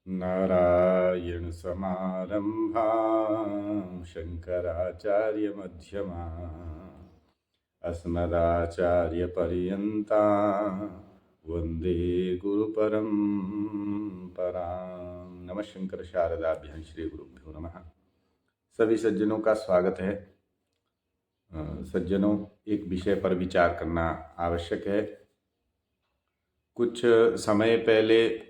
नारायणसमारम्भां शङ्कराचार्यमध्यमाम् अस्मदाचार्यपर्यन्तां वन्दे गुरुपरम्परां। नमः शंकर शारदाभ्यां श्री गुरुभ्यो नमः। सभी सज्जनों का स्वागत है। सज्जनों, एक विषय पर विचार करना आवश्यक है। कुछ समय पहले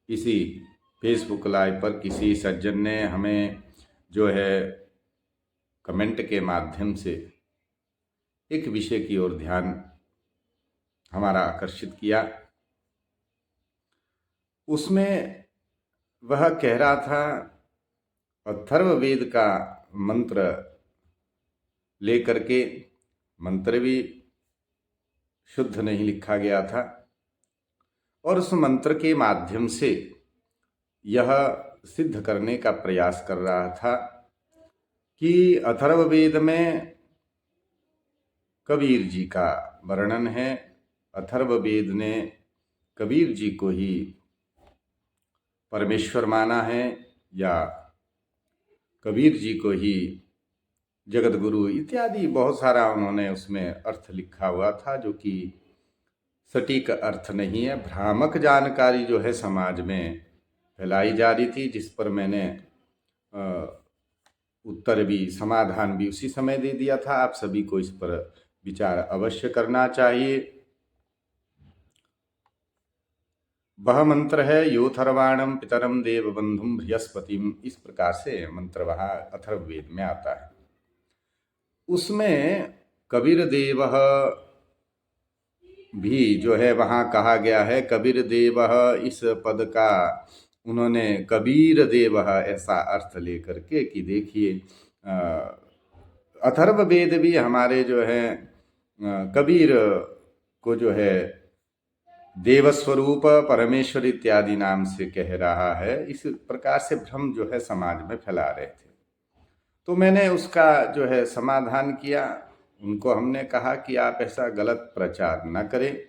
इसी फेसबुक लाइव पर किसी सज्जन ने हमें जो है कमेंट के माध्यम से एक विषय की ओर ध्यान हमारा आकर्षित किया। उसमें वह कह रहा था अथर्ववेद का मंत्र लेकर के, मंत्र भी शुद्ध नहीं लिखा गया था और उस मंत्र के माध्यम से यह सिद्ध करने का प्रयास कर रहा था कि अथर्ववेद में कबीर जी का वर्णन है। अथर्ववेद ने कबीर जी को ही परमेश्वर माना है या कबीर जी को ही जगत गुरु इत्यादि बहुत सारा उन्होंने उसमें अर्थ लिखा हुआ था, जो कि सटीक अर्थ नहीं है। भ्रामक जानकारी जो है समाज में फैलाई जा रही थी, जिस पर मैंने उत्तर भी, समाधान भी उसी समय दे दिया था। आप सभी को इस पर विचार अवश्य करना चाहिए। वह मंत्र है योथर्वाणम पितरम देव बंधुम बृहस्पतिम। इस प्रकार से मंत्र वहाँ अथर्ववेद में आता है। उसमें कबीर देव भी जो है वहाँ कहा गया है। कबीर देव, इस पद का उन्होंने कबीर देव ऐसा अर्थ लेकर के कि देखिए अथर्ववेद भी हमारे जो है कबीर को जो है देवस्वरूप परमेश्वर इत्यादि नाम से कह रहा है। इस प्रकार से भ्रम जो है समाज में फैला रहे थे। तो मैंने उसका जो है समाधान किया। उनको हमने कहा कि आप ऐसा गलत प्रचार न करें।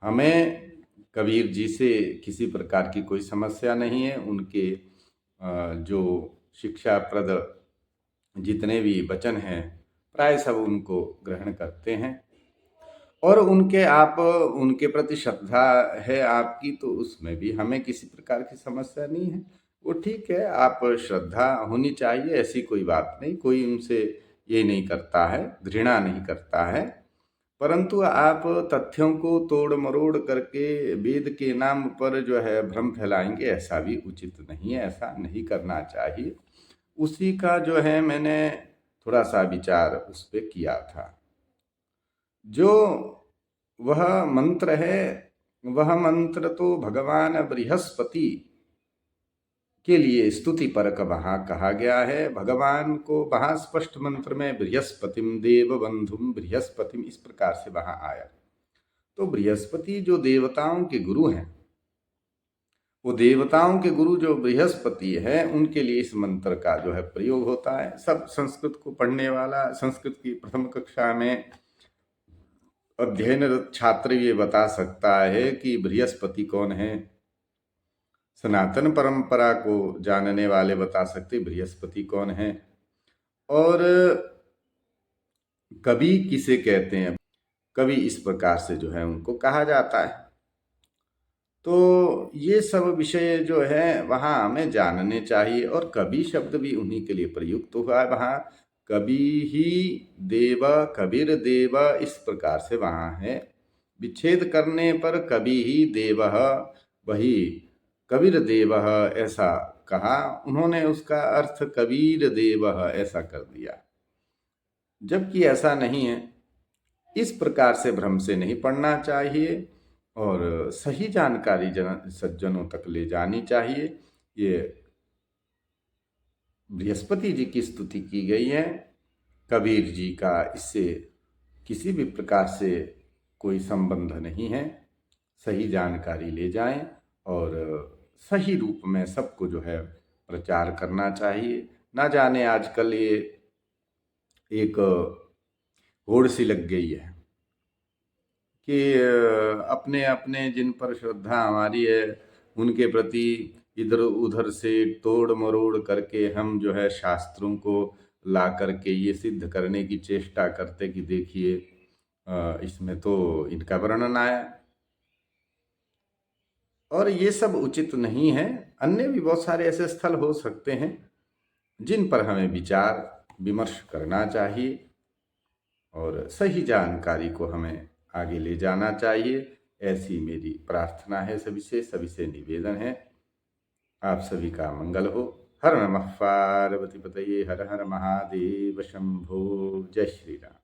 हमें कबीर जी से किसी प्रकार की कोई समस्या नहीं है। उनके जो शिक्षाप्रद जितने भी वचन हैं प्राय सब उनको ग्रहण करते हैं और उनके प्रति श्रद्धा है आपकी, तो उसमें भी हमें किसी प्रकार की समस्या नहीं है। वो ठीक है, आप श्रद्धा होनी चाहिए, ऐसी कोई बात नहीं। कोई उनसे ये नहीं करता है, घृणा नहीं करता है, परंतु आप तथ्यों को तोड़ मरोड़ करके वेद के नाम पर जो है भ्रम फैलाएंगे, ऐसा भी उचित नहीं है। ऐसा नहीं करना चाहिए। उसी का जो है मैंने थोड़ा सा विचार उस पर किया था। जो वह मंत्र है, वह मंत्र तो भगवान बृहस्पति के लिए स्तुति परक वहां कहा गया है। भगवान को वहां स्पष्ट मंत्र में बृहस्पतिम देव बंधुम बृहस्पतिम इस प्रकार से वहां आया। तो बृहस्पति जो देवताओं के गुरु हैं, वो देवताओं के गुरु जो बृहस्पति है, उनके लिए इस मंत्र का जो है प्रयोग होता है। सब संस्कृत को पढ़ने वाला, संस्कृत की प्रथम कक्षा में अध्ययनरत छात्र ये बता सकता है कि बृहस्पति कौन है। सनातन परंपरा को जानने वाले बता सकते बृहस्पति कौन है और कवि किसे कहते हैं। कवि इस प्रकार से जो है उनको कहा जाता है। तो ये सब विषय जो है वहाँ हमें जानने चाहिए। और कवि शब्द भी उन्हीं के लिए प्रयुक्त हुआ है वहाँ। कवि ही देव, कबीर देव, इस प्रकार से वहाँ है। विच्छेद करने पर कवि ही देव, वही कबीर देव ऐसा कहा। उन्होंने उसका अर्थ कबीर देव ऐसा कर दिया, जबकि ऐसा नहीं है। इस प्रकार से भ्रम से नहीं पढ़ना चाहिए और सही जानकारी सज्जनों तक ले जानी चाहिए। ये बृहस्पति जी की स्तुति की गई है। कबीर जी का इससे किसी भी प्रकार से कोई संबंध नहीं है। सही जानकारी ले जाएं और सही रूप में सबको जो है प्रचार करना चाहिए। ना जाने आजकल ये एक होड़ सी लग गई है कि अपने अपने जिन पर श्रद्धा हमारी है उनके प्रति इधर उधर से तोड़ मरोड़ करके हम जो है शास्त्रों को ला करके ये सिद्ध करने की चेष्टा करते कि देखिए इसमें तो इनका वर्णन आया, और ये सब उचित नहीं है। अन्य भी बहुत सारे ऐसे स्थल हो सकते हैं जिन पर हमें विचार विमर्श करना चाहिए और सही जानकारी को हमें आगे ले जाना चाहिए। ऐसी मेरी प्रार्थना है, सभी से निवेदन है। आप सभी का मंगल हो। हर नमः पार्वती पतये, हर हर महादेव शंभो। जय श्री राम।